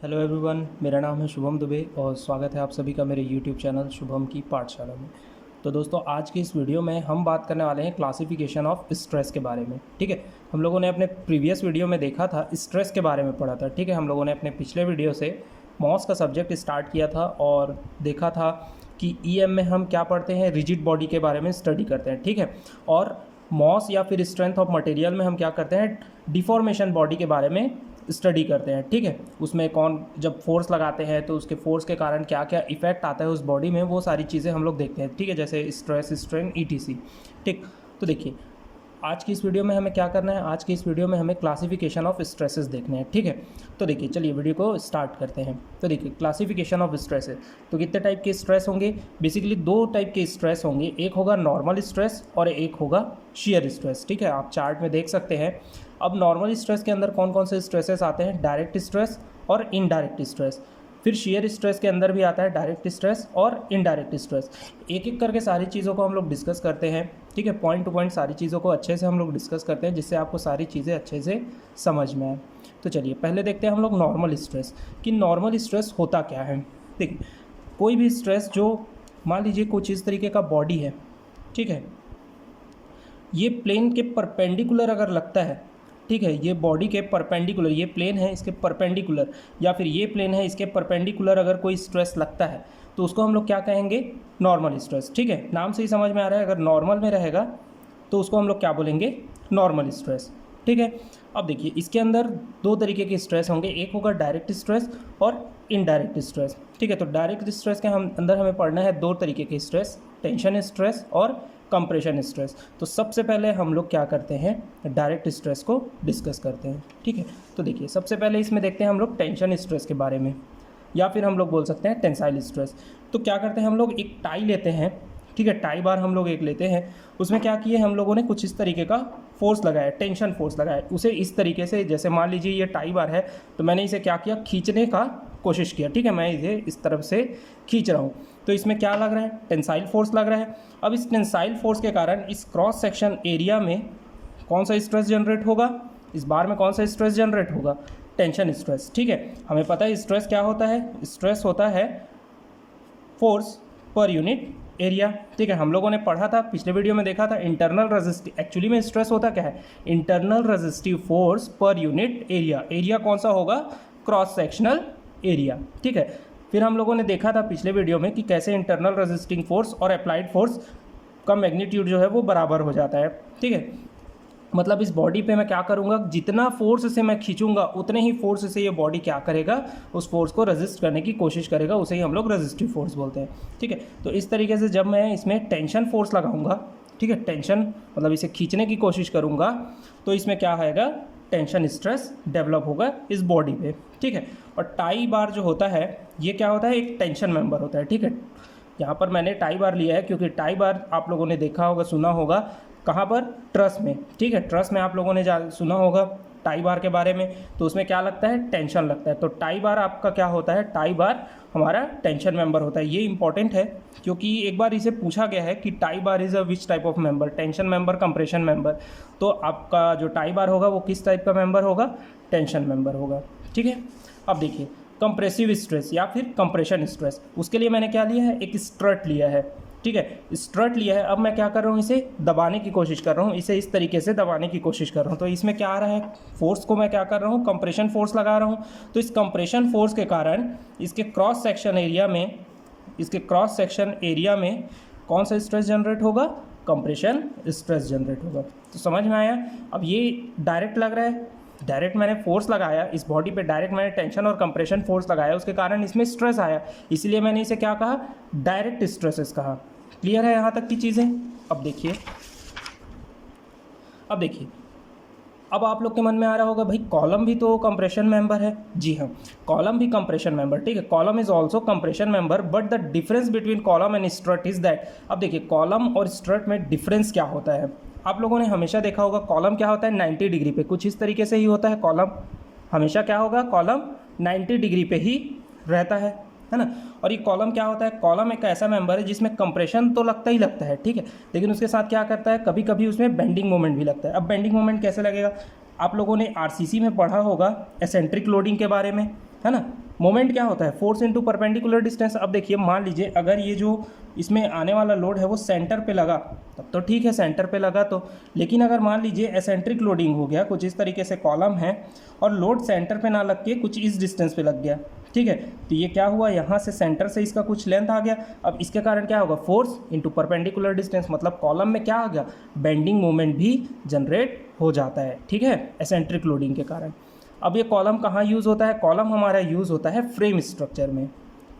Hello everyone, मेरा नाम है शुभम दुबे और स्वागत है आप सभी का मेरे यूट्यूब चैनल शुभम की पाठशाला में। तो दोस्तों, आज की इस वीडियो में हम बात करने वाले हैं क्लासिफिकेशन ऑफ स्ट्रेस के बारे में। ठीक है, हम लोगों ने अपने प्रीवियस वीडियो में देखा था, स्ट्रेस के बारे में पढ़ा था। ठीक है, हम लोगों ने अपने पिछले वीडियो से मॉस का सब्जेक्ट स्टार्ट किया था और देखा था कि ईएम में हम क्या पढ़ते हैं, रिजिड बॉडी के बारे में स्टडी करते हैं। ठीक है, और मॉस या फिर स्ट्रेंथ ऑफ मटेरियल में हम क्या करते हैं, डिफॉर्मेशन बॉडी के बारे में स्टडी करते हैं। ठीक है, उसमें कौन जब फोर्स लगाते हैं तो उसके फोर्स के कारण क्या क्या इफेक्ट आता है उस बॉडी में, वो सारी चीज़ें हम लोग देखते हैं। ठीक है, जैसे स्ट्रेस, स्ट्रेन, ईटीसी। ठीक, तो देखिए आज की इस वीडियो में हमें क्या करना है, आज की इस वीडियो में हमें क्लासिफिकेशन ऑफ स्ट्रेसेस देखने हैं। ठीक है, तो देखिए चलिए वीडियो को स्टार्ट करते हैं। तो देखिए क्लासिफिकेशन ऑफ स्ट्रेसेस, तो कितने टाइप के स्ट्रेस होंगे, बेसिकली दो टाइप के स्ट्रेस होंगे, एक होगा नॉर्मल स्ट्रेस और एक होगा शियर स्ट्रेस। ठीक है, आप चार्ट में देख सकते हैं। अब नॉर्मल स्ट्रेस के अंदर कौन कौन से स्ट्रेसेस आते हैं, डायरेक्ट स्ट्रेस और इनडायरेक्ट स्ट्रेस। फिर शियर स्ट्रेस के अंदर भी आता है डायरेक्ट स्ट्रेस और इनडायरेक्ट स्ट्रेस। एक एक करके सारी चीज़ों को हम लोग डिस्कस करते हैं। ठीक है, पॉइंट टू पॉइंट सारी चीज़ों को अच्छे से हम लोग डिस्कस करते हैं, जिससे आपको सारी चीज़ें अच्छे से समझ में आए। तो चलिए पहले देखते हैं हम लोग नॉर्मल स्ट्रेस, कि नॉर्मल स्ट्रेस होता क्या है। देखिए, कोई भी स्ट्रेस जो मान लीजिए कुछ इस तरीके का बॉडी है, ठीक है, ये प्लेन के परपेंडिकुलर अगर लगता है, ठीक है, ये बॉडी के परपेंडिकुलर, ये प्लेन है इसके परपेंडिकुलर, या फिर ये प्लेन है इसके परपेंडिकुलर अगर कोई स्ट्रेस लगता है तो उसको हम लोग क्या कहेंगे, नॉर्मल स्ट्रेस। ठीक है, नाम से ही समझ में आ रहा है, अगर नॉर्मल में रहेगा तो उसको हम लोग क्या बोलेंगे, नॉर्मल स्ट्रेस। ठीक है, अब देखिए इसके अंदर दो तरीके के स्ट्रेस होंगे, एक होगा डायरेक्ट स्ट्रेस और इनडायरेक्ट स्ट्रेस। ठीक है, तो डायरेक्ट स्ट्रेस के अंदर हमें पढ़ना है दो तरीके के स्ट्रेस, टेंशन स्ट्रेस और कंप्रेशन स्ट्रेस। तो सबसे पहले हम लोग क्या करते हैं, डायरेक्ट स्ट्रेस को डिस्कस करते हैं। ठीक है, तो देखिए सबसे पहले इसमें देखते हैं हम लोग टेंशन स्ट्रेस के बारे में, या फिर हम लोग बोल सकते हैं टेंसाइल स्ट्रेस। तो क्या करते हैं हम लोग, एक टाई लेते हैं। ठीक है, टाई बार हम लोग एक लेते हैं, उसमें क्या किए हम लोगों ने, कुछ इस तरीके का फोर्स लगाया, टेंशन फोर्स लगाया, उसे इस तरीके से, जैसे मान लीजिए ये टाई बार है तो मैंने इसे क्या किया, खींचने का कोशिश किया। ठीक है, मैं इसे इस तरफ से खींच रहा हूँ, तो इसमें क्या लग रहा है, टेंसाइल फोर्स लग रहा है। अब इस टेंसाइल फोर्स के कारण इस क्रॉस सेक्शन एरिया में कौन सा स्ट्रेस जनरेट होगा, इस बार में कौन सा स्ट्रेस जनरेट होगा, टेंशन स्ट्रेस। ठीक है, हमें पता है स्ट्रेस क्या होता है, स्ट्रेस होता है फोर्स पर यूनिट एरिया। ठीक है, हम लोगों ने पढ़ा था, पिछले वीडियो में देखा था, इंटरनल रेजिस्टिव, एक्चुअली में स्ट्रेस होता क्या है, internal resistive force per unit area. Area कौन सा होगा, क्रॉस सेक्शनल एरिया। ठीक है, फिर हम लोगों ने देखा था पिछले वीडियो में कि कैसे इंटरनल रेजिस्टिंग फोर्स और अप्लाइड फोर्स का मैग्नीट्यूड जो है वो बराबर हो जाता है। ठीक है, मतलब इस बॉडी पे मैं क्या करूँगा, जितना फोर्स से मैं खींचूंगा उतने ही फोर्स से ये बॉडी क्या करेगा, उस फोर्स को रेजिस्ट करने की कोशिश करेगा, उसे ही हम लोग रेजिस्टिव फोर्स बोलते हैं। ठीक है, तो इस तरीके से जब मैं इसमें टेंशन फोर्स लगाऊंगा, ठीक है, टेंशन मतलब इसे खींचने की कोशिश करूँगा, तो इसमें क्या आएगा, टेंशन स्ट्रेस डेवलप होगा इस बॉडी पे। ठीक है, और टाई बार जो होता है ये क्या होता है, एक टेंशन मेंबर होता है। ठीक है, यहाँ पर मैंने टाई बार लिया है क्योंकि टाई बार आप लोगों ने देखा होगा, सुना होगा, कहाँ पर, ट्रस में। ठीक है, ट्रस में आप लोगों ने सुना होगा टाई बार के बारे में, तो उसमें क्या लगता है, टेंशन लगता है। तो टाई बार आपका क्या होता है, टाई बार हमारा टेंशन मेंबर होता है। ये इंपॉर्टेंट है क्योंकि एक बार इसे पूछा गया है कि tie bar is a which type of member, tension member, compression member. तो आपका जो टाई बार होगा वो किस टाइप का मेंबर होगा, टेंशन मेंबर होगा। ठीक है, अब देखिए कंप्रेसिव स्ट्रेस या फिर कंप्रेशन स्ट्रेस, उसके लिए मैंने क्या लिया है, एक स्ट्रट लिया है। ठीक है, स्ट्रट लिया है, अब मैं क्या कर रहा हूँ, इसे दबाने की कोशिश कर रहा हूँ, इसे इस तरीके से दबाने की कोशिश कर रहा हूँ। तो इसमें क्या आ रहा है, फोर्स को मैं क्या कर रहा हूँ, कंप्रेशन फोर्स लगा रहा हूँ। तो इस कंप्रेशन फोर्स के कारण इसके क्रॉस सेक्शन एरिया में, इसके क्रॉस सेक्शन एरिया में कौन सा स्ट्रेस जनरेट होगा, कंप्रेशन स्ट्रेस जनरेट होगा। तो समझ में आया। अब ये डायरेक्ट लग रहा है, डायरेक्ट मैंने फोर्स लगाया इस बॉडी पे, डायरेक्ट मैंने टेंशन और कंप्रेशन फोर्स लगाया, उसके कारण इसमें स्ट्रेस आया, इसलिए मैंने इसे क्या कहा, डायरेक्ट स्ट्रेसेस कहा। क्लियर है यहाँ तक की चीज़ें। अब देखिए, अब आप लोग के मन में आ रहा होगा, भाई कॉलम भी तो कंप्रेशन मेंबर है। जी हाँ, कॉलम भी कंप्रेशन मेंबर। ठीक है, column is also compression member, but the difference between column and strut is that. अब देखिए कॉलम और स्ट्रट में डिफरेंस क्या होता है, आप लोगों ने हमेशा देखा होगा कॉलम क्या होता है, 90 डिग्री पे, कुछ इस तरीके से ही होता है कॉलम। हमेशा क्या होगा, कॉलम 90 डिग्री पे ही रहता है ना। और ये कॉलम क्या होता है, कॉलम एक ऐसा मेंबर है जिसमें कंप्रेशन तो लगता ही लगता है, ठीक है, लेकिन उसके साथ क्या करता है, कभी कभी उसमें बेंडिंग मोमेंट भी लगता है। अब बेंडिंग मोमेंट कैसे लगेगा, आप लोगों ने आरसीसी में पढ़ा होगा एसेंट्रिक लोडिंग के बारे में, है ना, मोमेंट क्या होता है, फोर्स इनटू परपेंडिकुलर डिस्टेंस। अब देखिए मान लीजिए अगर ये जो इसमें आने वाला लोड है वो सेंटर पे लगा तब तो ठीक है, सेंटर पे लगा तो, लेकिन अगर मान लीजिए एसेंट्रिक लोडिंग हो गया, कुछ इस तरीके से कॉलम है और लोड सेंटर पे ना लग के कुछ इस डिस्टेंस पे लग गया, ठीक है, तो ये क्या हुआ, यहाँ से सेंटर से इसका कुछ लेंथ आ गया। अब इसके कारण क्या होगा, फोर्स इनटू परपेंडिकुलर डिस्टेंस, मतलब कॉलम में क्या आ गया, बेंडिंग मोमेंट भी जनरेट हो जाता है, ठीक है, एसेंट्रिक लोडिंग के कारण। अब ये कॉलम कहाँ यूज़ होता है, कॉलम हमारा यूज़ होता है फ्रेम स्ट्रक्चर में।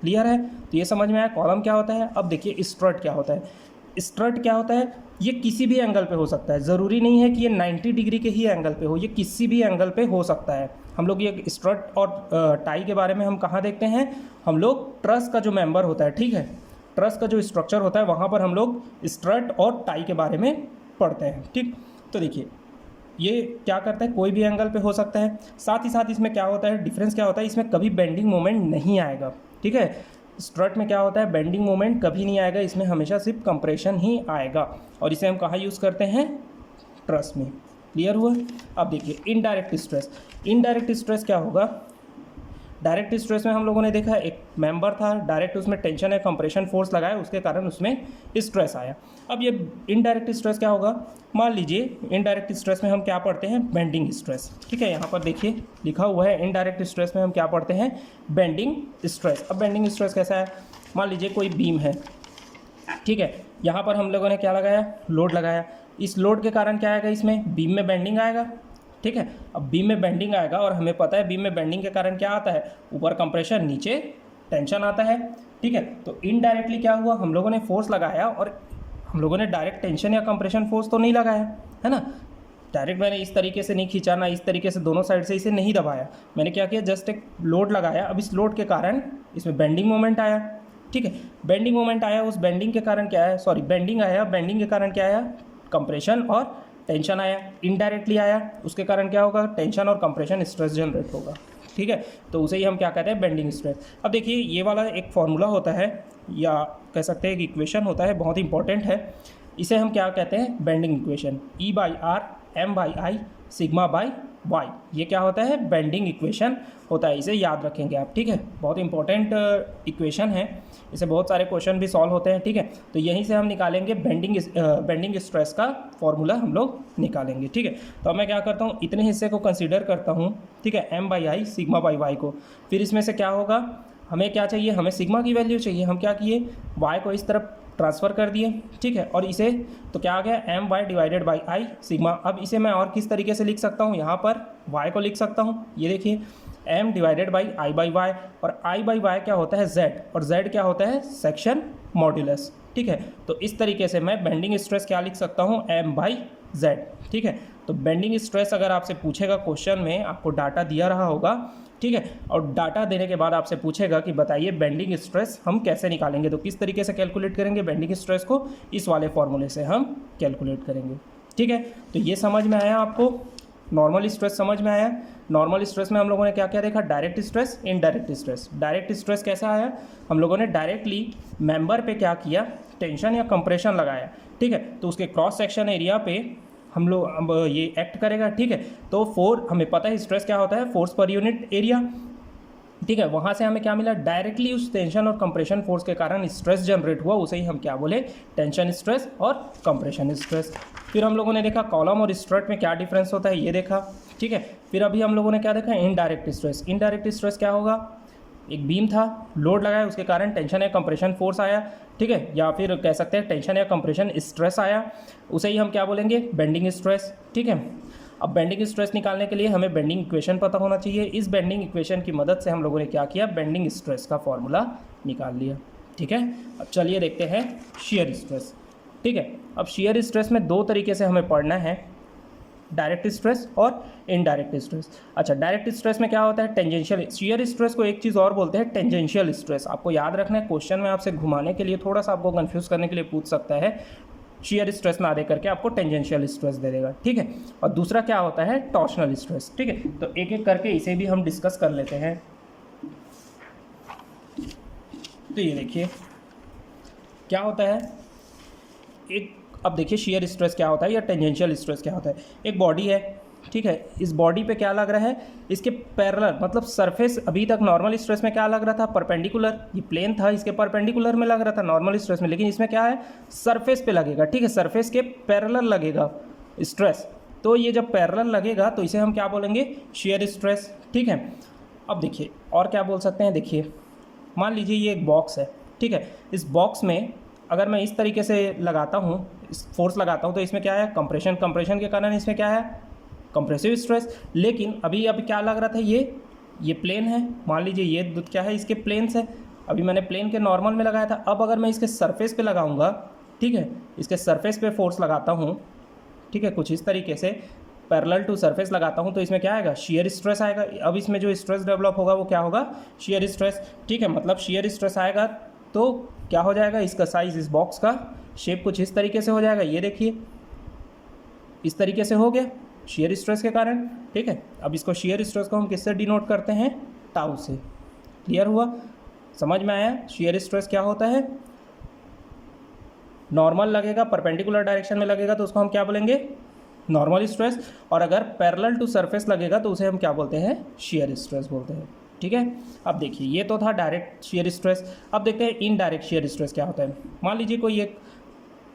क्लियर है, तो ये समझ में आया कॉलम क्या होता है। अब देखिए स्ट्रट क्या होता है। स्ट्रट क्या होता है, ये किसी भी एंगल पे हो सकता है, ज़रूरी नहीं है कि ये 90 डिग्री के ही एंगल पे हो, ये किसी भी एंगल पे हो सकता है। हम लोग ये स्ट्रट और टाई के बारे में हम कहाँ देखते हैं, हम लोग ट्रस का जो मेंबर होता है, ठीक है, ट्रस का जो स्ट्रक्चर होता है वहाँ पर हम लोग स्ट्रट और टाई के बारे में पढ़ते हैं, ठीक। तो देखिए ये क्या करता है, कोई भी एंगल पे हो सकता है। साथ ही साथ इसमें क्या होता है, डिफरेंस क्या होता है, इसमें कभी बेंडिंग मोमेंट नहीं आएगा, ठीक है। स्ट्रट में क्या होता है, बेंडिंग मोमेंट कभी नहीं आएगा, इसमें हमेशा सिर्फ कंप्रेशन ही आएगा, और इसे हम कहाँ यूज़ करते हैं, ट्रस में। क्लियर हुआ। अब देखिए इनडायरेक्ट स्ट्रेस। इनडायरेक्ट स्ट्रेस क्या होगा, डायरेक्ट स्ट्रेस में हम लोगों ने देखा एक मेंबर था, डायरेक्ट उसमें टेंशन या कंप्रेशन फोर्स लगाया, उसके कारण उसमें स्ट्रेस आया। अब ये इनडायरेक्ट स्ट्रेस क्या होगा, मान लीजिए इनडायरेक्ट स्ट्रेस में हम क्या पढ़ते हैं, बेंडिंग स्ट्रेस, ठीक है, यहाँ पर देखिए लिखा हुआ है इनडायरेक्ट स्ट्रेस में हम क्या पढ़ते हैं, बेंडिंग स्ट्रेस। अब बेंडिंग स्ट्रेस कैसा है, मान लीजिए कोई बीम है, ठीक है, यहाँ पर हम लोगों ने क्या लगाया, लोड लगाया, इस लोड के कारण क्या आएगा, इसमें बीम में बेंडिंग आएगा, ठीक है। अब बीम में बेंडिंग आएगा और हमें पता है बीम में बेंडिंग के कारण क्या आता है, ऊपर कंप्रेशन नीचे टेंशन आता है, ठीक है। तो इनडायरेक्टली क्या हुआ, हम लोगों ने फोर्स लगाया और हम लोगों ने डायरेक्ट टेंशन या कंप्रेशन फोर्स तो नहीं लगाया है ना, डायरेक्ट मैंने इस तरीके से नहीं खींचा ना इस तरीके से, दोनों साइड से इसे नहीं दबाया, मैंने क्या किया, जस्ट एक लोड लगाया। अब इस लोड के कारण इसमें बेंडिंग मोमेंट आया, ठीक है, बेंडिंग मोमेंट आया, उस बेंडिंग के कारण क्या है, सॉरी बेंडिंग आया, बेंडिंग के कारण क्या आया, कंप्रेशन और टेंशन आया, इनडायरेक्टली आया, उसके कारण क्या होगा, टेंशन और कंप्रेशन स्ट्रेस जनरेट होगा, ठीक है। तो उसे ही हम क्या कहते हैं, बेंडिंग स्ट्रेस। अब देखिए ये वाला एक फॉर्मूला होता है या कह सकते हैं एक इक्वेशन होता है, बहुत इंपॉर्टेंट है, इसे हम क्या कहते हैं, bending equation, E/R M/I sigma by y, ये क्या होता है, बेंडिंग इक्वेशन होता है, इसे याद रखेंगे आप, ठीक है, बहुत इंपॉर्टेंट इक्वेशन है, इसे बहुत सारे क्वेश्चन भी सॉल्व होते हैं, ठीक है। तो यहीं से हम निकालेंगे बेंडिंग स्ट्रेस का फॉर्मूला हम लोग निकालेंगे, ठीक है। तो अब मैं क्या करता हूँ, इतने हिस्से को कंसीडर करता हूँ, ठीक है, M/I सिग्मा बाई वाई को, फिर इसमें से क्या होगा, हमें क्या चाहिए, हमें सिग्मा की वैल्यू चाहिए, हम क्या किए, वाई को इस तरफ ट्रांसफ़र कर दिए, ठीक है, और इसे तो क्या आ गया, M/Y divided by I sigma. अब इसे मैं और किस तरीके से लिख सकता हूँ, यहाँ पर Y को लिख सकता हूँ, ये देखिए M डिवाइडेड बाई I/Y, और I/Y क्या होता है, Z, और Z क्या होता है, सेक्शन मॉड्यूलस, ठीक है। तो इस तरीके से मैं बेंडिंग स्ट्रेस क्या लिख सकता हूँ, M/Z, ठीक है। तो बेंडिंग स्ट्रेस अगर आपसे पूछेगा क्वेश्चन में, आपको डाटा दिया रहा होगा, ठीक है, और डाटा देने के बाद आपसे पूछेगा कि बताइए बेंडिंग स्ट्रेस हम कैसे निकालेंगे, तो किस तरीके से कैलकुलेट करेंगे बेंडिंग स्ट्रेस को, इस वाले फॉर्मूले से हम कैलकुलेट करेंगे, ठीक है। तो ये समझ में आया आपको, नॉर्मल स्ट्रेस समझ में आया। नॉर्मल स्ट्रेस में हम लोगों ने क्या क्या देखा, direct stress, indirect stress. Direct stress कैसा आया, हम लोगों ने डायरेक्टली मेंबर पे क्या किया, टेंशन या कंप्रेशन लगाया, ठीक है, तो उसके क्रॉस सेक्शन एरिया पे हम लोग अब ये एक्ट करेगा, ठीक है। तो हमें पता है स्ट्रेस क्या होता है, फोर्स पर यूनिट एरिया, ठीक है, वहाँ से हमें क्या मिला, डायरेक्टली उस टेंशन और कंप्रेशन फोर्स के कारण स्ट्रेस जनरेट हुआ, उसे ही हम क्या बोले, टेंशन स्ट्रेस और कंप्रेशन स्ट्रेस। फिर हम लोगों ने देखा कॉलम और स्ट्रट में क्या डिफरेंस होता है, ये देखा, ठीक है। फिर अभी हम लोगों ने क्या देखा, इनडायरेक्ट स्ट्रेस। इनडायरेक्ट स्ट्रेस क्या होगा, एक बीम था, लोड लगाया, उसके कारण टेंशन या कंप्रेशन फोर्स आया, ठीक है, या फिर कह सकते हैं टेंशन या कंप्रेशन स्ट्रेस आया, उसे ही हम क्या बोलेंगे, बेंडिंग स्ट्रेस, ठीक है। अब बेंडिंग स्ट्रेस निकालने के लिए हमें बेंडिंग इक्वेशन पता होना चाहिए, इस बेंडिंग इक्वेशन की मदद से हम लोगों ने क्या किया, बेंडिंग स्ट्रेस का फॉर्मूला निकाल लिया, ठीक है। अब चलिए देखते हैं शियर स्ट्रेस, ठीक है। अब शियर स्ट्रेस में दो तरीके से हमें पढ़ना है, डायरेक्ट स्ट्रेस और इनडायरेक्ट स्ट्रेस। अच्छा, डायरेक्ट स्ट्रेस में क्या होता है, टेंजेंशियल। शियर स्ट्रेस को एक चीज़ और बोलते हैं, टेंजेंशियल स्ट्रेस। आपको याद रखना है, क्वेश्चन में आपसे घुमाने के लिए, थोड़ा सा आपको कंफ्यूज करने के लिए पूछ सकता है, शियर स्ट्रेस ना दे करके आपको टेंजेंशियल स्ट्रेस दे देगा, ठीक है। और दूसरा क्या होता है, टॉर्शनल स्ट्रेस, ठीक है। तो एक एक करके इसे भी हम डिस्कस कर लेते हैं। तो ये देखिए क्या होता है, एक अब देखिए शियर स्ट्रेस क्या होता है या टेंजेंशियल स्ट्रेस क्या होता है। एक बॉडी है, ठीक है, इस बॉडी पे क्या लग रहा है, इसके पैरेलल, मतलब सरफेस अभी तक नॉर्मल स्ट्रेस में क्या लग रहा था, परपेंडिकुलर, ये प्लेन था इसके परपेंडिकुलर में लग रहा था नॉर्मल स्ट्रेस में, लेकिन इसमें क्या है, सरफेस पे लगेगा। ठीक है, सरफेस के पैरेलल लगेगा स्ट्रेस, तो ये जब पैरेलल लगेगा तो इसे हम क्या बोलेंगे, शियर स्ट्रेस। ठीक है, अब देखिए और क्या बोल सकते हैं, देखिए मान लीजिए ये एक बॉक्स है। ठीक है, इस बॉक्स में अगर मैं इस तरीके से लगाता हूँ, इस फोर्स लगाता हूँ, तो इसमें क्या है, कंप्रेशन, कंप्रेशन के कारण इसमें क्या है, कंप्रेसिव स्ट्रेस। लेकिन अभी क्या लग रहा था, ये प्लेन है, मान लीजिए ये क्या है, इसके प्लेन्स है, अभी मैंने प्लेन के नॉर्मल में लगाया था। अब अगर मैं इसके सरफेस पे लगाऊंगा, ठीक है, इसके सरफेस पे फोर्स लगाता हूँ, ठीक है, कुछ इस तरीके से पैरेलल टू सरफेस लगाता हूँ, तो इसमें क्या आएगा, शियर स्ट्रेस आएगा। अब इसमें जो स्ट्रेस डेवलप होगा वो क्या होगा, शियर स्ट्रेस। ठीक है, मतलब शियर स्ट्रेस आएगा तो क्या हो जाएगा, इसका साइज, इस बॉक्स का शेप कुछ इस तरीके से हो जाएगा, ये देखिए इस तरीके से हो गया शियर स्ट्रेस के कारण। ठीक है, अब इसको शियर स्ट्रेस को हम किससे डिनोट करते हैं, टाउ से। क्लियर हुआ, समझ में आया शियर स्ट्रेस क्या होता है। नॉर्मल लगेगा, परपेंडिकुलर डायरेक्शन में लगेगा तो उसको हम क्या बोलेंगे, नॉर्मल स्ट्रेस, और अगर पैरेलल टू सरफेस लगेगा तो उसे हम क्या बोलते हैं, शियर स्ट्रेस बोलते हैं। ठीक है, अब देखिए ये तो था डायरेक्ट शियर स्ट्रेस। अब देखते हैं इनडायरेक्ट शियर स्ट्रेस क्या होता है। मान लीजिए कोई एक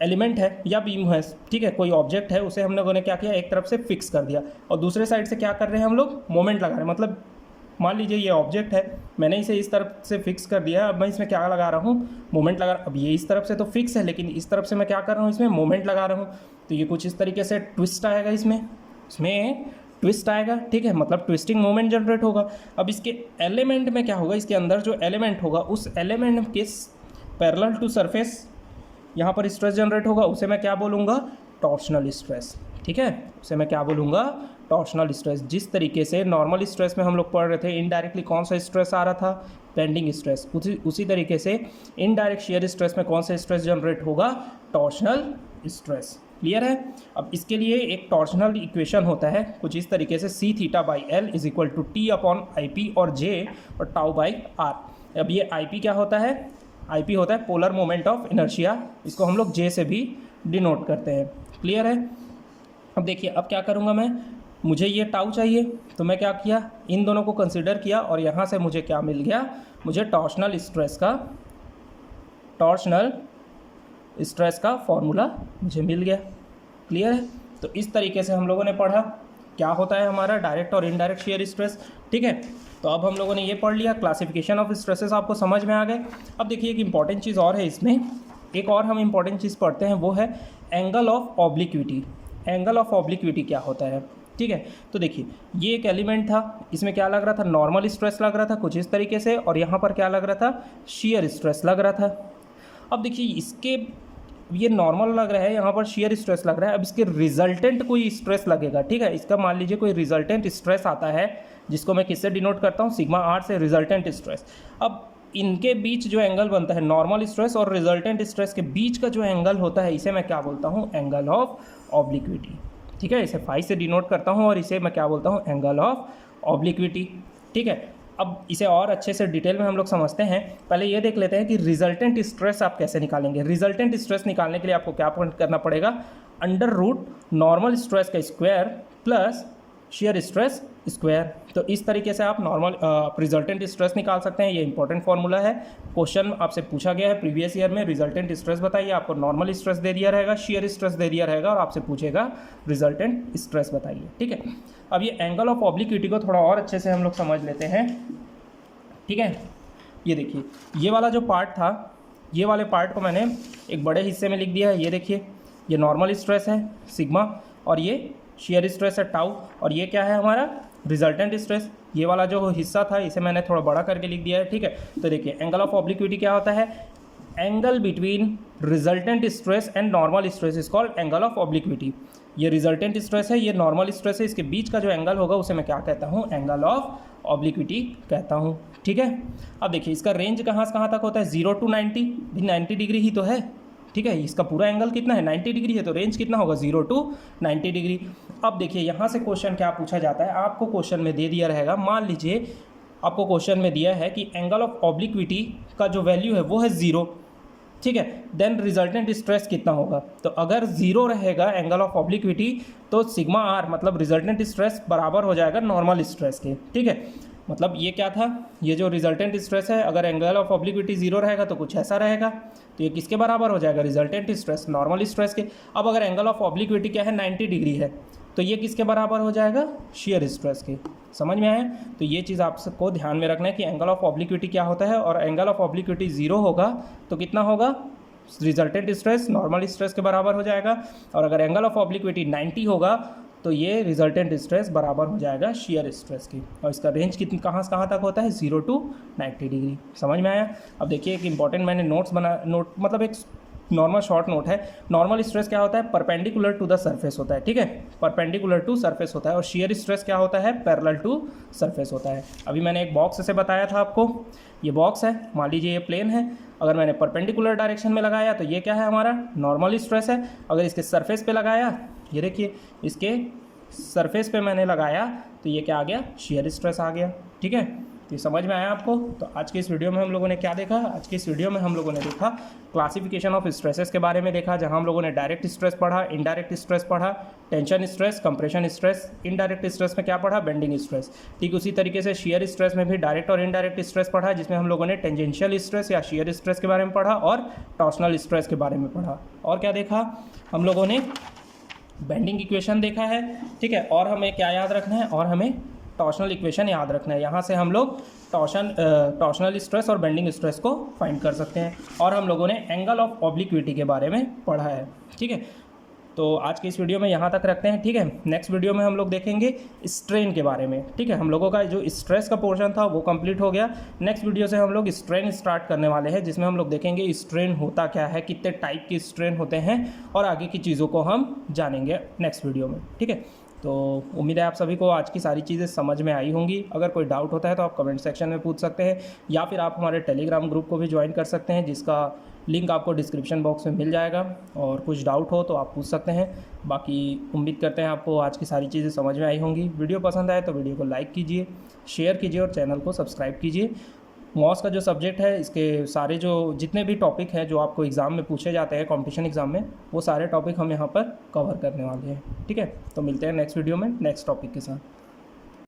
एलिमेंट है या बीम है, ठीक है, कोई ऑब्जेक्ट है, उसे हम लोगों ने क्या किया, एक तरफ से फिक्स कर दिया और दूसरे साइड से क्या कर रहे हैं हम लोग, मोमेंट लगा रहे हैं। मतलब मान लीजिए ये ऑब्जेक्ट है, मैंने इसे इस तरफ से फिक्स कर दिया है, अब मैं इसमें क्या लगा रहा हूँ, मोमेंट लगा। अब ये इस तरफ से तो फिक्स है, लेकिन इस तरफ से मैं क्या कर रहा हूँ, इसमें मोमेंट लगा रहा हूँ, तो ये कुछ इस तरीके से ट्विस्ट आएगा, इसमें ट्विस्ट आएगा। ठीक है, मतलब ट्विस्टिंग मोमेंट जनरेट होगा। अब इसके एलिमेंट में क्या होगा, इसके अंदर जो एलिमेंट होगा उस एलिमेंट के पैरेलल टू सरफेस यहाँ पर स्ट्रेस जनरेट होगा, उसे मैं क्या बोलूँगा, टॉर्शनल स्ट्रेस। ठीक है, उसे मैं क्या बोलूँगा, टॉर्शनल स्ट्रेस। जिस तरीके से नॉर्मल स्ट्रेस में हम लोग पढ़ रहे थे इनडायरेक्टली कौन सा स्ट्रेस आ रहा था, बेंडिंग स्ट्रेस, उसी तरीके से इनडायरेक्ट शियर स्ट्रेस में कौन सा स्ट्रेस जनरेट होगा, टॉर्शनल स्ट्रेस। क्लियर है। अब इसके लिए एक टॉर्शनल इक्वेशन होता है कुछ इस तरीके से, C theta by L is equal to T upon I P और जे और टाउ बाई आर। अब ये आई पी क्या होता है, आई पी होता है पोलर मोमेंट ऑफ इनर्शिया, इसको हम लोग जे से भी डिनोट करते हैं। क्लियर है। अब देखिए अब क्या करूँगा मैं, मुझे ये टाउ चाहिए तो मैं क्या किया, इन दोनों को कंसिडर किया और यहाँ से मुझे क्या मिल गया, मुझे टॉर्शनल स्ट्रेस का फॉर्मूला मुझे मिल गया। क्लियर है। तो इस तरीके से हम लोगों ने पढ़ा क्या होता है हमारा डायरेक्ट और इनडायरेक्ट शियर स्ट्रेस। ठीक है, तो अब हम लोगों ने ये पढ़ लिया, क्लासिफिकेशन ऑफ स्ट्रेसेस आपको समझ में आ गए। अब देखिए एक इंपॉर्टेंट चीज़ और है इसमें, एक और हम इंपॉर्टेंट चीज़ पढ़ते हैं वो है angle of obliquity. Angle of obliquity क्या होता है। ठीक है, तो देखिए ये एक एलिमेंट था, इसमें क्या लग रहा था, नॉर्मल स्ट्रेस लग रहा था कुछ इस तरीके से, और यहाँ पर क्या लग रहा था, शियर स्ट्रेस लग रहा था। अब देखिए इसके ये नॉर्मल लग रहा है, यहाँ पर शियर स्ट्रेस लग रहा है। अब इसके रिजल्टेंट कोई स्ट्रेस लगेगा। ठीक है, इसका मान लीजिए कोई रिजल्टेंट स्ट्रेस आता है जिसको मैं किससे डिनोट करता हूँ, सिग्मा आर से, रिजल्टेंट स्ट्रेस। अब इनके बीच जो एंगल बनता है, नॉर्मल स्ट्रेस और रिजल्टेंट स्ट्रेस के बीच का जो एंगल होता है, इसे मैं क्या बोलता हूँ, एंगल ऑफ ऑब्लिक्विटी। ठीक है, इसे फाई से डिनोट करता हूँ और इसे मैं क्या बोलता हूँ, एंगल ऑफ ऑब्लिक्विटी। ठीक है, अब इसे और अच्छे से डिटेल में हम लोग समझते हैं। पहले ये देख लेते हैं कि रिजल्टेंट स्ट्रेस आप कैसे निकालेंगे। रिजल्टेंट स्ट्रेस निकालने के लिए आपको क्या करना पड़ेगा, अंडर रूट नॉर्मल स्ट्रेस का square plus shear stress square. तो इस तरीके से आप नॉर्मल रिजल्टेंट स्ट्रेस निकाल सकते हैं। ये इंपॉर्टेंट फॉर्मूला है, क्वेश्चन आपसे पूछा गया है प्रीवियस ईयर में। रिजल्टेंट स्ट्रेस बताइए, आपको नॉर्मल स्ट्रेस दे दिया रहेगा, शियर स्ट्रेस दे दिया रहेगा और आपसे पूछेगा रिजल्टेंट स्ट्रेस बताइए। ठीक है, अब ये एंगल ऑफ ऑब्लिक्विटी को थोड़ा और अच्छे से हम लोग समझ लेते हैं। ठीक है, ये देखिए ये वाला जो पार्ट था, ये वाले पार्ट को मैंने एक बड़े हिस्से में लिख दिया है। ये देखिए ये नॉर्मल स्ट्रेस है सिग्मा और ये शियर स्ट्रेस है टाउ, और ये क्या है हमारा रिजल्टेंट स्ट्रेस। ये वाला जो हिस्सा था इसे मैंने थोड़ा बड़ा करके लिख दिया है। ठीक है, तो देखिए एंगल ऑफ ऑब्लिक्विटी क्या होता है, angle between resultant stress and normal stress is called angle of obliquity. ये रिजल्टेंट स्ट्रेस है, ये नॉर्मल स्ट्रेस है, इसके बीच का जो एंगल होगा उसे मैं क्या कहता हूँ, एंगल ऑफ ऑब्लिक्विटी कहता हूँ। ठीक है, अब देखिए इसका रेंज कहाँ से कहाँ तक होता है, 0 to 90, भी 90 डिग्री ही तो है। ठीक है, इसका पूरा एंगल कितना है, 90 डिग्री है, तो रेंज कितना होगा, 0 to 90 डिग्री। अब देखिए यहाँ से क्वेश्चन क्या पूछा जाता है, आपको क्वेश्चन में दे दिया रहेगा, मान लीजिए आपको क्वेश्चन में दिया है कि एंगल ऑफ ऑब्लिक्विटी का जो वैल्यू है वो है 0। ठीक है। देन रिजल्टेंट स्ट्रेस कितना होगा, तो अगर जीरो रहेगा एंगल ऑफ ऑब्लिक्विटी तो सिग्मा आर मतलब रिजल्टेंट स्ट्रेस बराबर हो जाएगा नॉर्मल स्ट्रेस के, ठीक है। मतलब ये क्या था, ये जो रिजल्टेंट स्ट्रेस है अगर एंगल ऑफ ऑब्लिक्विटी जीरो रहेगा तो कुछ ऐसा रहेगा, तो ये किसके बराबर हो जाएगा, रिजल्टेंट स्ट्रेस नॉर्मल स्ट्रेस के। अब अगर एंगल ऑफ ऑब्लिक्विटी क्या है 90 डिग्री है तो ये किसके बराबर हो जाएगा, शियर स्ट्रेस के। समझ में आया। तो ये चीज़ आपको ध्यान में रखना है कि एंगल ऑफ ऑब्लिक्विटी क्या होता है, और एंगल ऑफ ऑब्लिक्विटी जीरो होगा तो कितना होगा, रिजल्टेंट स्ट्रेस नॉर्मल स्ट्रेस के बराबर हो जाएगा, और अगर एंगल ऑफ ऑब्लिक्विटी 90 होगा तो ये रिजल्टेंट स्ट्रेस बराबर हो जाएगा शियर स्ट्रेस की। और इसका रेंज कितनी कहाँ से कहाँ तक होता है, 0 to 90 डिग्री। समझ में आया। अब देखिए एक इंपॉर्टेंट मैंने नोट मतलब एक नॉर्मल शॉर्ट नोट है। नॉर्मल स्ट्रेस क्या होता है, परपेंडिकुलर टू द सरफेस होता है, ठीक है, परपेंडिकुलर टू सरफेस होता है। और शियर स्ट्रेस क्या होता है, पैरेलल टू सरफेस होता है। अभी मैंने एक बॉक्स से बताया था आपको, ये बॉक्स है, मान लीजिए ये प्लेन है, अगर मैंने परपेंडिकुलर डायरेक्शन में लगाया तो ये क्या है हमारा नॉर्मल स्ट्रेस है। अगर इसके सरफेस पे लगाया, ये देखिए इसके सरफेस पे मैंने लगाया तो ये क्या आ गया, शियर स्ट्रेस आ गया, ठीक है। तो ये समझ में आया आपको। तो आज के इस वीडियो में हम लोगों ने क्या देखा, आज के इस वीडियो में हम लोगों ने देखा क्लासिफिकेशन ऑफ स्ट्रेसेस के बारे में देखा, जहां हम लोगों ने डायरेक्ट स्ट्रेस पढ़ा, इनडायरेक्ट स्ट्रेस पढ़ा, tension stress, compression stress, indirect stress में क्या पढ़ा, बेंडिंग स्ट्रेस। ठीक उसी तरीके से शियर स्ट्रेस में भी डायरेक्ट और इनडायरेक्ट स्ट्रेस पढ़ा, जिसमें हम लोगों ने टेंजेंशियल स्ट्रेस या शियर स्ट्रेस के बारे में पढ़ा और टॉर्सनल स्ट्रेस के बारे में पढ़ा। और क्या देखा हम लोगों ने, बेंडिंग इक्वेशन देखा है, ठीक है। और हमें क्या याद रखना है, और हमें टॉर्सनल इक्वेशन याद रखना है। यहाँ से हम लोग टॉर्सनल स्ट्रेस और बेंडिंग स्ट्रेस को फाइंड कर सकते हैं। और हम लोगों ने एंगल ऑफ ऑब्लिक्विटी के बारे में पढ़ा है, ठीक है। तो आज के इस वीडियो में यहाँ तक रखते हैं, ठीक है। नेक्स्ट वीडियो में हम लोग देखेंगे स्ट्रेन के बारे में, ठीक है। हम लोगों का जो स्ट्रेस का पोर्शन था वो कंप्लीट हो गया। नेक्स्ट वीडियो से हम लोग स्ट्रेन स्टार्ट करने वाले हैं, जिसमें हम लोग देखेंगे स्ट्रेन होता क्या है, कितने टाइप के स्ट्रेन होते हैं, और आगे की चीज़ों को हम जानेंगे नेक्स्ट वीडियो में, ठीक है। तो उम्मीद है आप सभी को आज की सारी चीज़ें समझ में आई होंगी। अगर कोई डाउट होता है तो आप कमेंट सेक्शन में पूछ सकते हैं, या फिर आप हमारे टेलीग्राम ग्रुप को भी ज्वाइन कर सकते हैं, जिसका लिंक आपको डिस्क्रिप्शन बॉक्स में मिल जाएगा। और कुछ डाउट हो तो आप पूछ सकते हैं। बाकी उम्मीद करते हैं आपको आज की सारी चीज़ें समझ में आई होंगी। वीडियो पसंद आए तो वीडियो को लाइक कीजिए, शेयर कीजिए और चैनल को सब्सक्राइब कीजिए। मॉस का जो सब्जेक्ट है, इसके सारे जो जितने भी टॉपिक हैं जो आपको एग्ज़ाम में पूछे जाते हैं, कंपटीशन एग्ज़ाम में, वो सारे टॉपिक हम यहाँ पर कवर करने वाले हैं, ठीक है। तो मिलते हैं नेक्स्ट वीडियो में नेक्स्ट टॉपिक के साथ।